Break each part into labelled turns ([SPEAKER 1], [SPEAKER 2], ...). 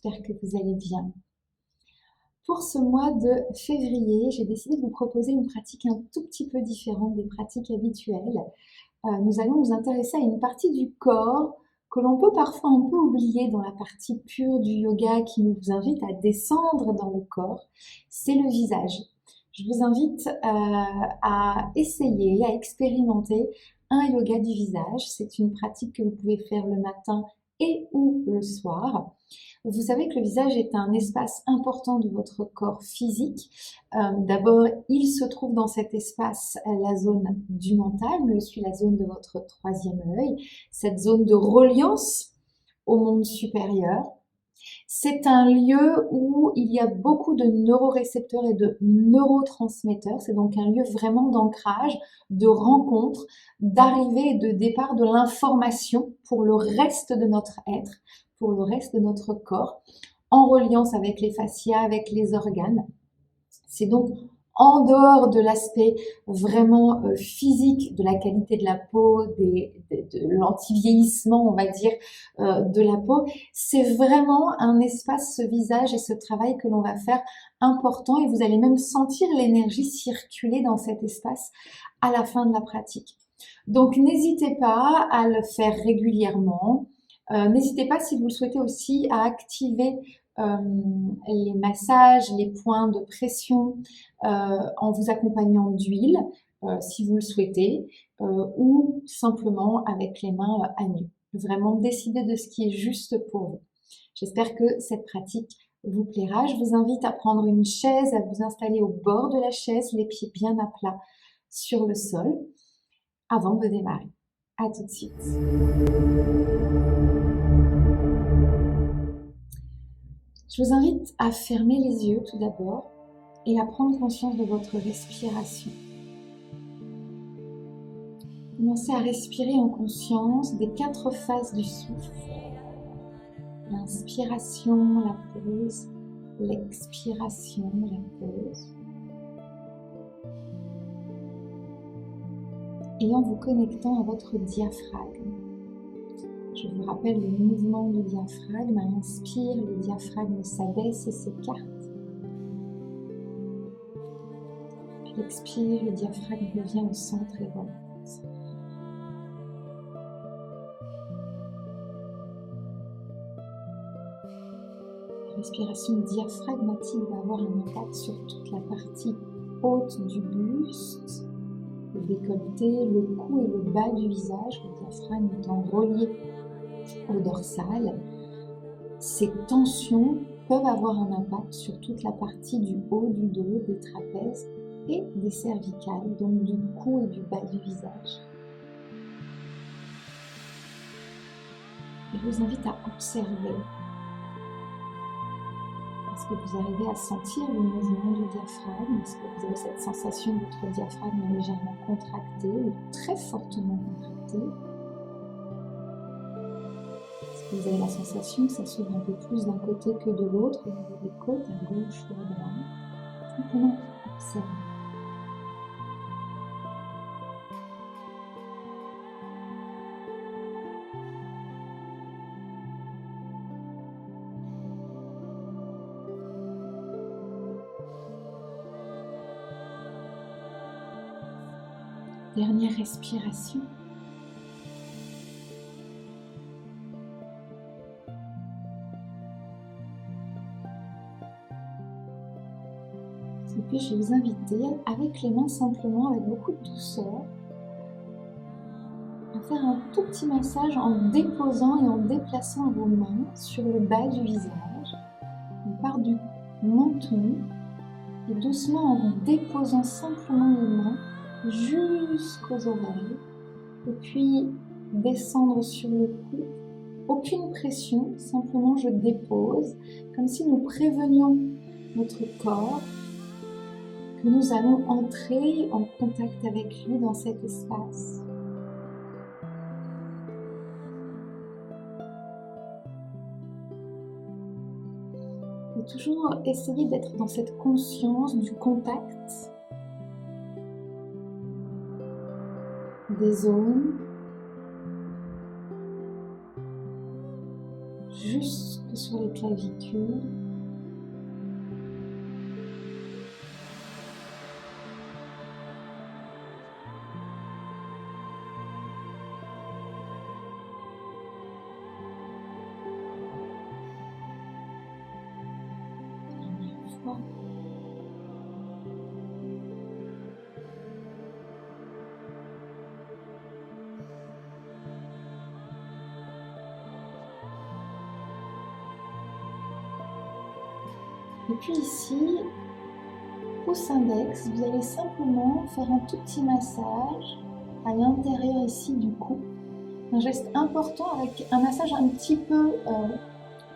[SPEAKER 1] j'espère que vous allez bien. Pour ce mois de février, j'ai décidé de vous proposer une pratique un tout petit peu différente des pratiques habituelles. Nous allons nous intéresser à une partie du corps que l'on peut parfois un peu oublier dans la partie pure du yoga qui nous invite à descendre dans le corps, c'est le visage. Je vous invite à essayer, à expérimenter un yoga du visage. C'est une pratique que vous pouvez faire le matin et ou le soir. Vous savez que le visage est un espace important de votre corps physique. D'abord, il se trouve dans cet espace la zone du mental, mais aussi la zone de votre troisième œil, cette zone de reliance au monde supérieur. C'est un lieu où il y a beaucoup de neurorécepteurs et de neurotransmetteurs. C'est donc un lieu vraiment d'ancrage, de rencontre, d'arrivée et de départ de l'information pour le reste de notre être, pour le reste de notre corps, en reliance avec les fascias, avec les organes. C'est donc en dehors de l'aspect vraiment physique, de la qualité de la peau, de l'anti-vieillissement, on va dire, de la peau, c'est vraiment un espace, ce visage et ce travail que l'on va faire important, et vous allez même sentir l'énergie circuler dans cet espace à la fin de la pratique. Donc n'hésitez pas à le faire régulièrement. N'hésitez pas, si vous le souhaitez aussi, à activer les massages, les points de pression en vous accompagnant d'huile, si vous le souhaitez, ou simplement avec les mains à nu. Vraiment décider de ce qui est juste pour vous. J'espère que cette pratique vous plaira. Je vous invite à prendre une chaise, à vous installer au bord de la chaise, les pieds bien à plat sur le sol, avant de démarrer. À tout de suite. Je vous invite à fermer les yeux tout d'abord et à prendre conscience de votre respiration. Commencez à respirer en conscience des 4 phases du souffle. L'inspiration, la pause, l'expiration, la pause. Et en vous connectant à votre diaphragme. Je vous rappelle le mouvement du diaphragme. À l'inspire, le diaphragme s'abaisse et s'écarte. Puis l'expire, le diaphragme revient au centre et remonte. La respiration diaphragmatique va avoir un impact sur toute la partie haute du buste, le décolleté, le cou et le bas du visage, le diaphragme étant relié au dorsal. Ces tensions peuvent avoir un impact sur toute la partie du haut du dos, des trapèzes et des cervicales, donc du cou et du bas du visage. Et je vous invite à observer. Est-ce que vous arrivez à sentir le mouvement du diaphragme? Est-ce que vous avez cette sensation que votre diaphragme est légèrement contracté ou très fortement contracté? Est-ce que vous avez la sensation que ça s'ouvre un peu plus d'un côté que de l'autre, au niveau des côtes, à gauche ou à droite? Simplement observez. Dernière respiration. Et puis je vais vous inviter, avec les mains simplement, avec beaucoup de douceur, à faire un tout petit massage en déposant et en déplaçant vos mains sur le bas du visage. On part du menton et doucement en déposant simplement les mains jusqu'aux oreilles, et puis descendre sur le cou. Aucune pression, simplement je dépose, comme si nous prévenions notre corps que nous allons entrer en contact avec lui dans cet espace. Et toujours essayer d'être dans cette conscience du contact des zones jusque que sur les clavicules. Dernière fois. Et puis ici, pouce index, vous allez simplement faire un tout petit massage à l'intérieur ici du cou. Un geste important avec un massage un petit peu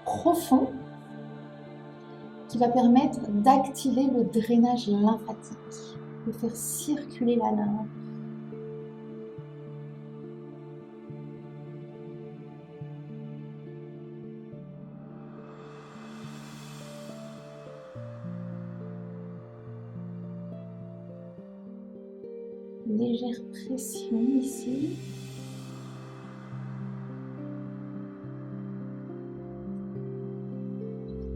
[SPEAKER 1] profond qui va permettre d'activer le drainage lymphatique, de faire circuler la lymphe. Légère pression ici.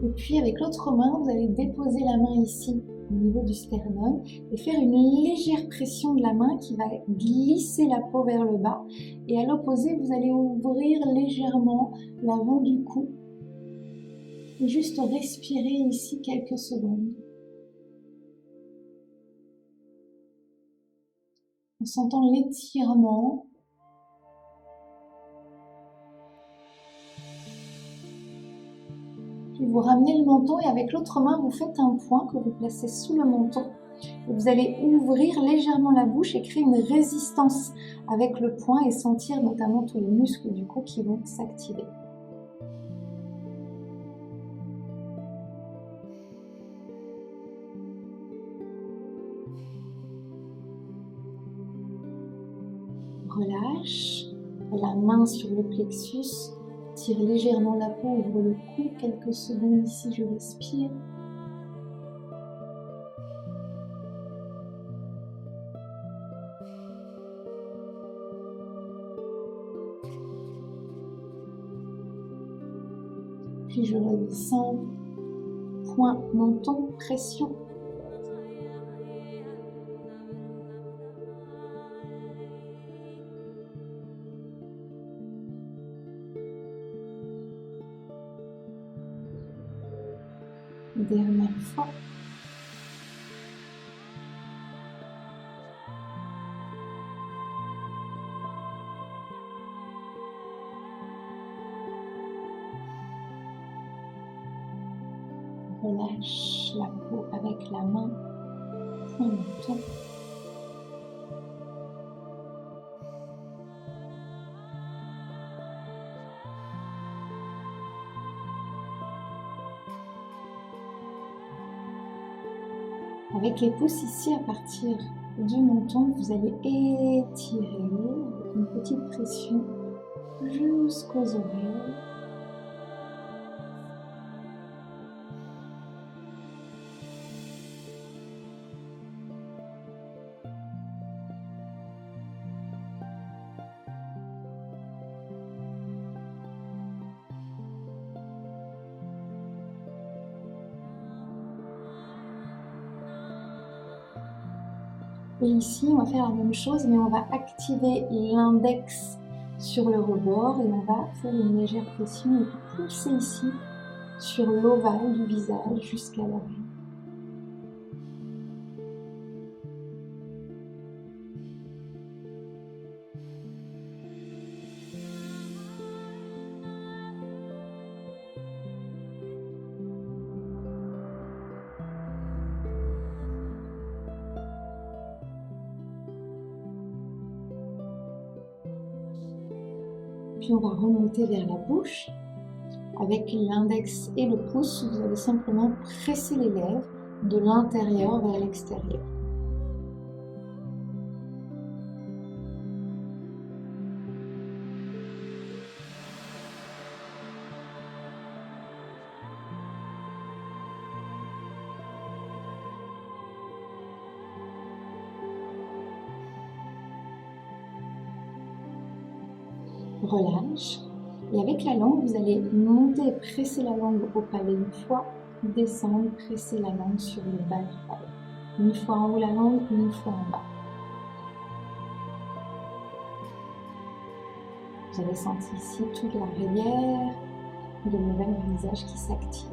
[SPEAKER 1] Et puis avec l'autre main, vous allez déposer la main ici au niveau du sternum et faire une légère pression de la main qui va glisser la peau vers le bas. Et à l'opposé, vous allez ouvrir légèrement l'avant du cou et juste respirer ici quelques secondes. En sentant l'étirement. Puis vous ramenez le menton et avec l'autre main, vous faites un point que vous placez sous le menton. Et vous allez ouvrir légèrement la bouche et créer une résistance avec le poing et sentir notamment tous les muscles du cou qui vont s'activer. Relâche, la main sur le plexus, tire légèrement la peau, ouvre le cou, quelques secondes ici, je respire. Puis je redescends, poing, menton, pression. Dernière fois. Relâche la peau avec la main, point menton. Avec les pouces ici, à partir du menton, vous allez étirer avec une petite pression jusqu'aux oreilles. Et ici, on va faire la même chose, mais on va activer l'index sur le rebord et on va faire une légère pression et pousser ici sur l'ovale du visage jusqu'à l'oreille. Puis on va remonter vers la bouche. Avec l'index et le pouce, vous allez simplement presser les lèvres de l'intérieur vers l'extérieur. Relâche. Et avec la langue, vous allez monter et presser la langue au palais une fois, descendre, presser la langue sur le bas du palais. Une fois en haut la langue, une fois en bas. Vous avez senti ici toute la rivière, le nouvel visage qui s'active.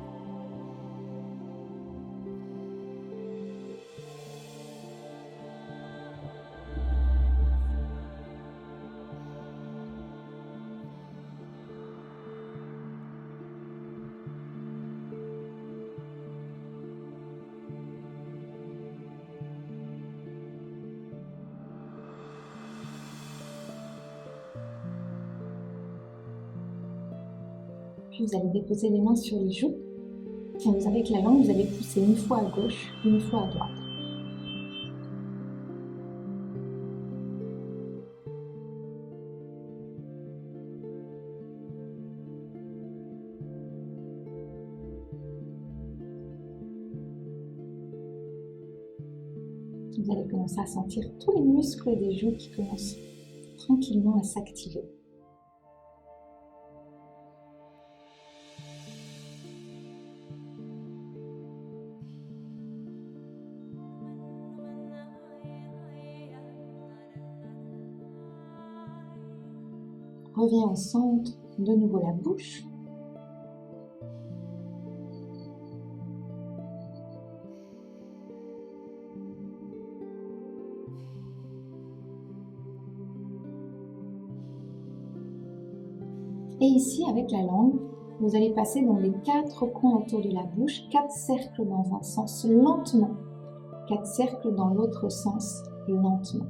[SPEAKER 1] Puis vous allez déposer les mains sur les joues. Et vous, avec la langue, vous allez pousser une fois à gauche, une fois à droite. Vous allez commencer à sentir tous les muscles des joues qui commencent tranquillement à s'activer. Reviens au centre, de nouveau la bouche. Et ici, avec la langue, vous allez passer dans les 4 coins autour de la bouche, 4 cercles dans un sens lentement, 4 cercles dans l'autre sens lentement.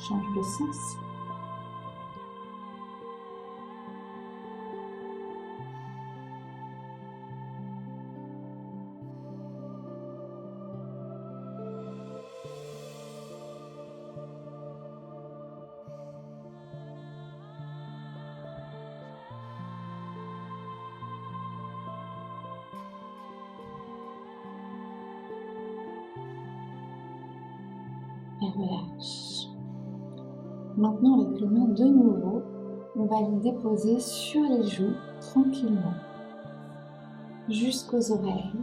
[SPEAKER 1] Change de sens. Et relâche. Maintenant, avec les mains de nouveau, on va les déposer sur les joues tranquillement, jusqu'aux oreilles.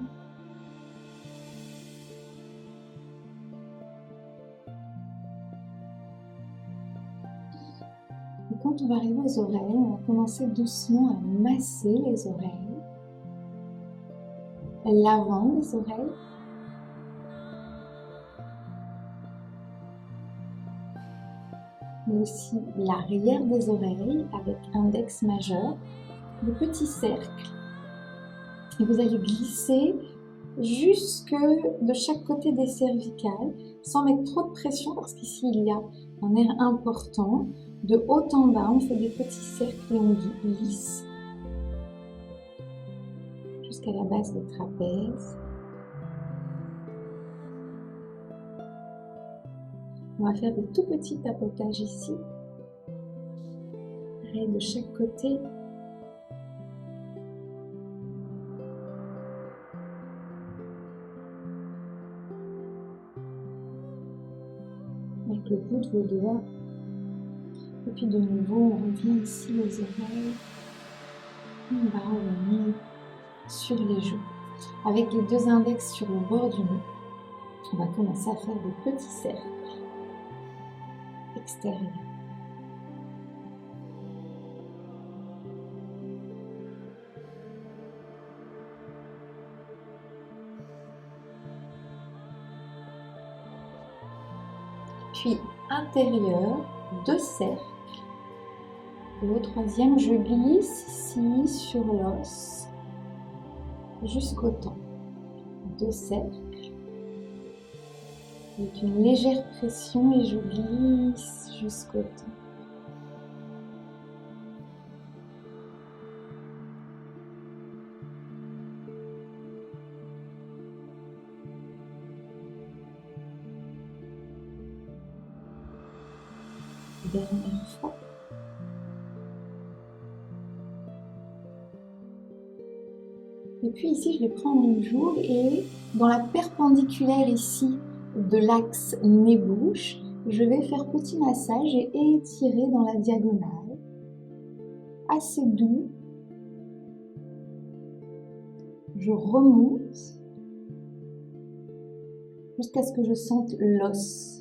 [SPEAKER 1] Et quand on va arriver aux oreilles, on va commencer doucement à masser les oreilles, l'avant des oreilles, mais aussi l'arrière des oreilles avec index majeur, le petit cercle. Et vous allez glisser jusque de chaque côté des cervicales, sans mettre trop de pression, parce qu'ici il y a un air important. De haut en bas, on fait des petits cercles et on glisse jusqu'à la base des trapèzes. On va faire des tout petits tapotages ici, pareil de chaque côté. Avec le bout de vos doigts. Et puis de nouveau, on revient ici aux oreilles. On va revenir sur les joues. Avec les 2 index sur le bord du nez, on va commencer à faire des petits cercles extérieurs. Puis intérieur, 2 cercles. Et au 3e, je glisse ici sur l'os jusqu'au temps. 2 cercles. Avec une légère pression et je glisse jusqu'au temps. Dernière fois. Et puis ici, je vais prendre une joue et dans la perpendiculaire ici de l'axe nez-bouche, je vais faire petit massage et étirer dans la diagonale. Assez doux. Je remonte jusqu'à ce que je sente l'os.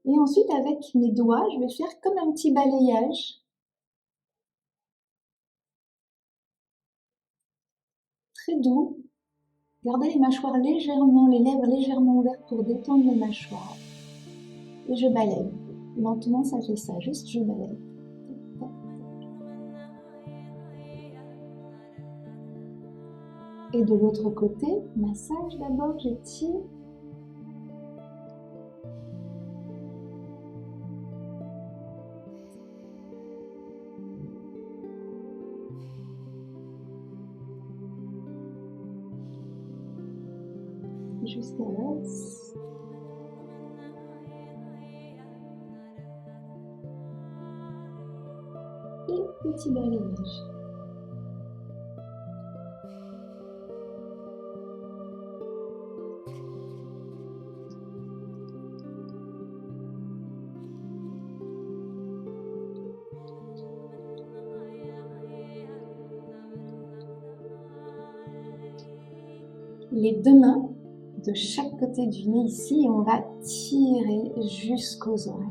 [SPEAKER 1] Et ensuite, avec mes doigts, je vais faire comme un petit balayage. Très doux. Gardez les mâchoires légèrement, les lèvres légèrement ouvertes pour détendre les mâchoires. Et je balaye. Lentement, ça fait ça. Juste, je balaye. Et de l'autre côté, massage d'abord, j'étire. Jusqu'à l'os. Et petit balayage. Les deux mains de chaque côté du nez ici et on va tirer jusqu'aux oreilles.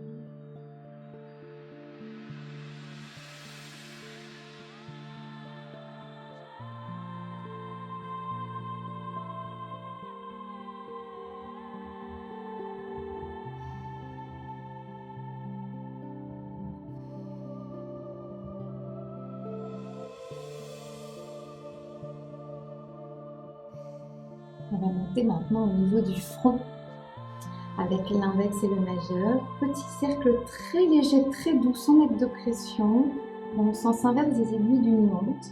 [SPEAKER 1] On va monter maintenant au niveau du front avec l'index et le majeur. Petit cercle très léger, très doux, sans mettre de pression, dans le sens inverse des aiguilles d'une montre,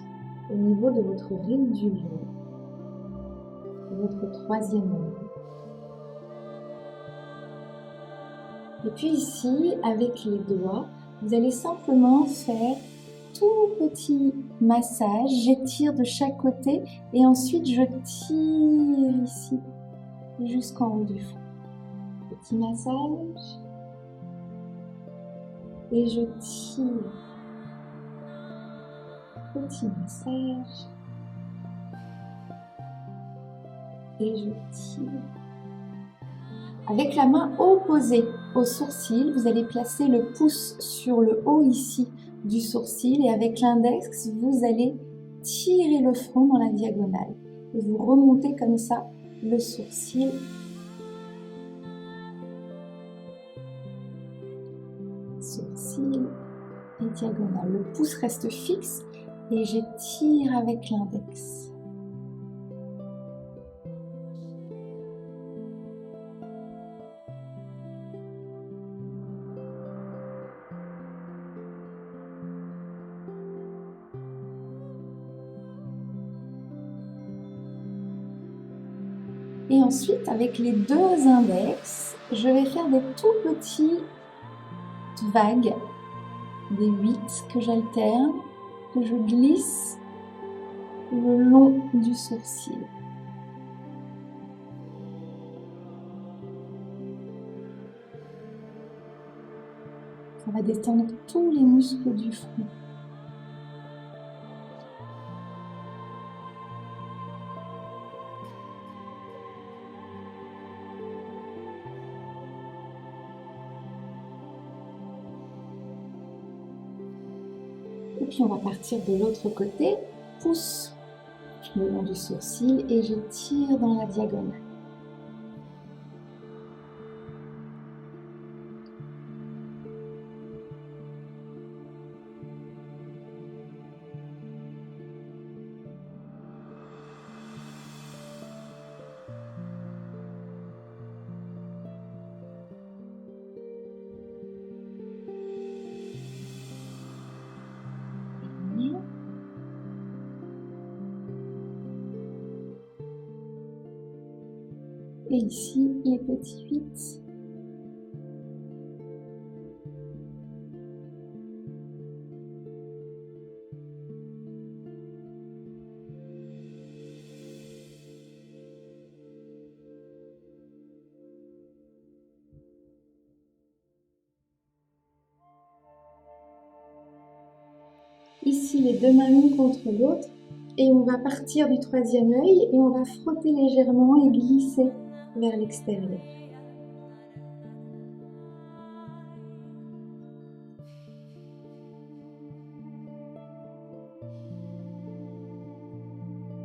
[SPEAKER 1] au niveau de votre ride du lion, votre troisième œil. Et puis ici, avec les doigts, vous allez simplement faire tout petit massage. J'étire de chaque côté et ensuite je tire ici jusqu'en haut du front. Petit massage et je tire. Petit massage et je tire. Avec la main opposée au sourcil, vous allez placer le pouce sur le haut ici du sourcil et avec l'index, vous allez tirer le front dans la diagonale. Et vous remontez comme ça le sourcil. Sourcil et diagonale. Le pouce reste fixe et j'étire avec l'index. Et ensuite, avec les deux index, je vais faire des tout petits vagues, des 8 que j'alterne, que je glisse le long du sourcil. Ça va détendre tous les muscles du front. Et puis on va partir de l'autre côté, pouce le long du sourcil et je tire dans la diagonale. Et ici, les petits 8. Ici, les deux mains l'une contre l'autre. Et on va partir du troisième œil et on va frotter légèrement et glisser vers l'extérieur.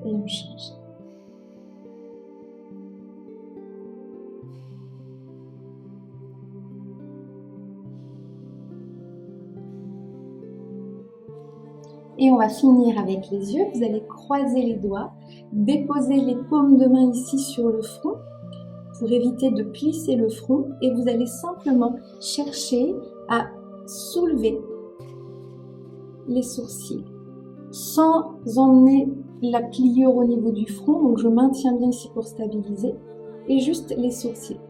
[SPEAKER 1] Et on change. Et on va finir avec les yeux. Vous allez croiser les doigts, déposer les paumes de main ici sur le front pour éviter de plisser le front. Et vous allez simplement chercher à soulever les sourcils sans emmener la pliure au niveau du front. Donc je maintiens bien ici pour stabiliser et juste les sourcils.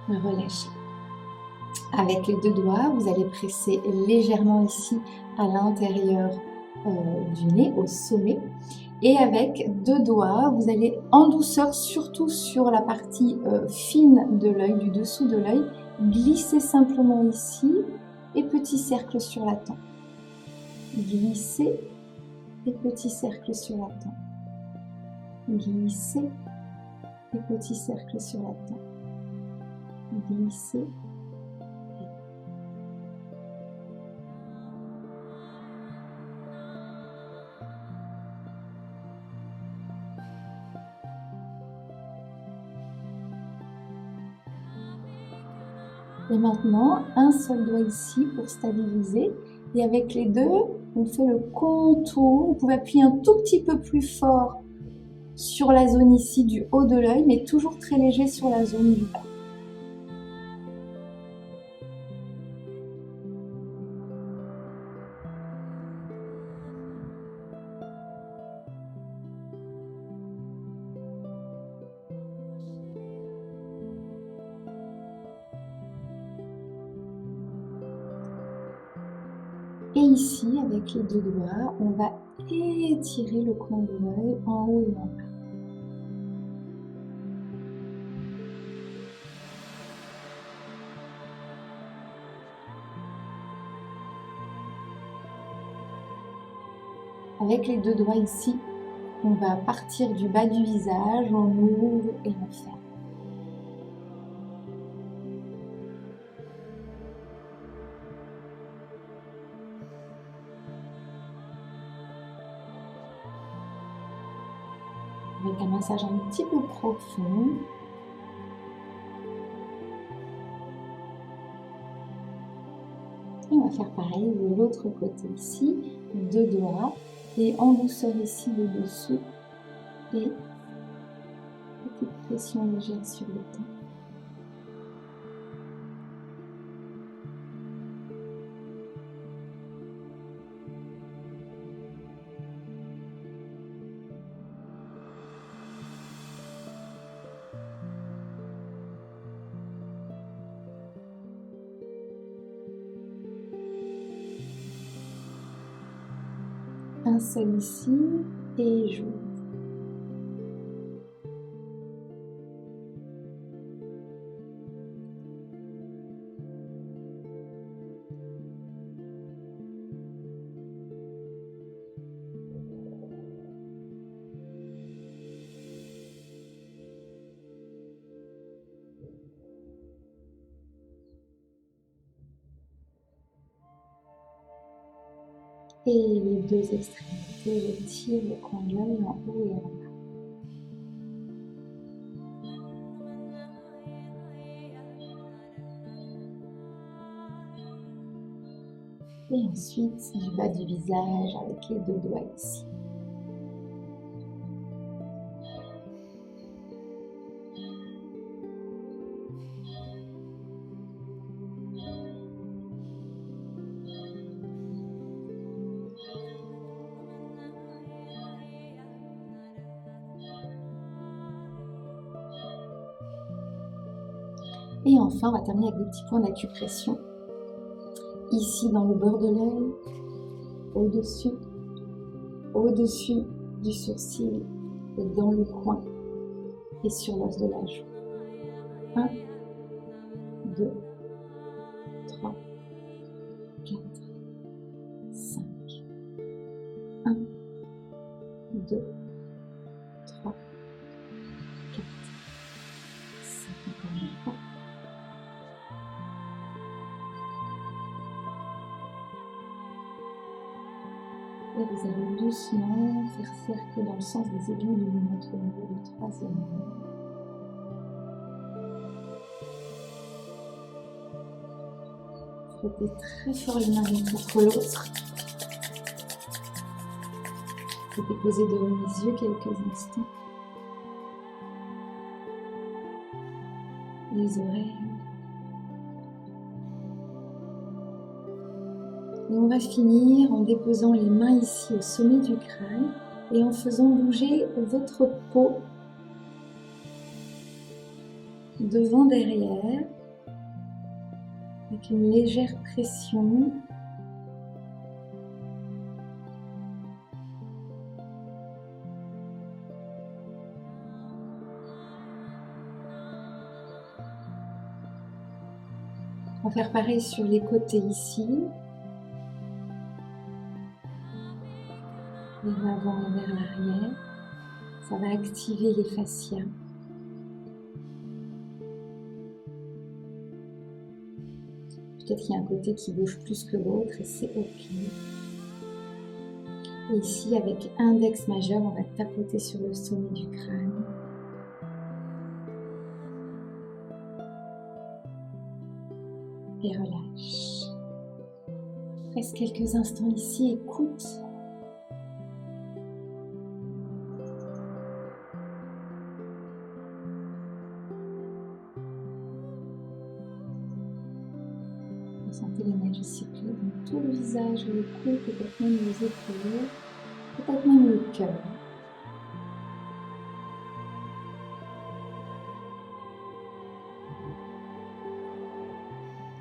[SPEAKER 1] Relâchez. Avec les deux doigts, vous allez presser légèrement ici à l'intérieur du nez, au sommet. Et avec deux doigts, vous allez en douceur, surtout sur la partie fine de l'œil, du dessous de l'œil, glisser simplement ici et petit cercle sur la tempe. Glisser et petit cercle sur la tempe. Glisser et petit cercle sur la tempe. Glisser. Et maintenant, un seul doigt ici pour stabiliser. Et avec les deux, on fait le contour. Vous pouvez appuyer un tout petit peu plus fort sur la zone ici du haut de l'œil, mais toujours très léger sur la zone du bas. Et ici, avec les deux doigts, on va étirer le coin de l'œil en haut et en bas. Avec les deux doigts ici, on va partir du bas du visage, on ouvre et on ferme. Avec un massage un petit peu profond. Et on va faire pareil de l'autre côté ici, deux doigts et en douceur ici le dessous et petite pression légère sur le temps. Un seul ici et j'ouvre. Et les deux extrémités, je tire le coin de l'œil en haut et en bas. Et ensuite, du bas du visage avec les deux doigts ici. Et enfin, on va terminer avec des petits points d'acupression. Ici, dans le bord de l'œil, au-dessus du sourcil, et dans le coin, et sur l'os de la joue. 1, 2, 3, 4, 5. 1, 2, 3, 4, 5. Encore une fois. Et vous allez doucement faire cercle dans le sens des aiguilles de montre au niveau du troisième œil. Frottez très fort les mains l'une contre l'autre. Vous déposez devant les yeux quelques instants. Les oreilles. Et on va finir en déposant les mains ici au sommet du crâne et en faisant bouger votre peau devant, derrière, avec une légère pression. On va faire pareil sur les côtés ici. Vers l'avant et vers l'arrière. Ça va activer les fascias. Peut-être qu'il y a un côté qui bouge plus que l'autre et c'est ok. Et ici, avec index majeur, on va tapoter sur le sommet du crâne. Et relâche. Reste quelques instants ici, écoute. Sentez l'énergie circuler dans tout le visage, le cou, peut-être même les épaules, peut-être même le cœur.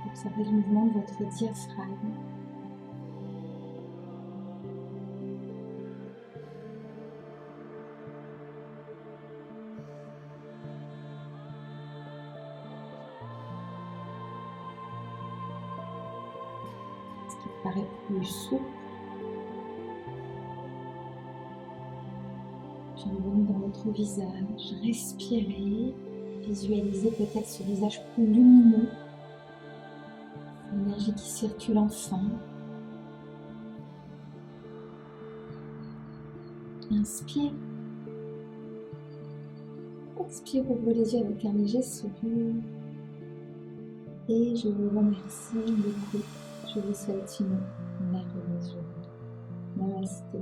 [SPEAKER 1] Observez le mouvement de votre diaphragme. Ce qui paraît plus souple. Puis revenez dans votre visage, respirez, visualisez peut-être ce visage plus lumineux. L'énergie qui circule enfin. Inspire. Expire, ouvrez les yeux avec un léger sourire. Et je vous remercie beaucoup. Je vous souhaite une merveilleuse journée. Namasté.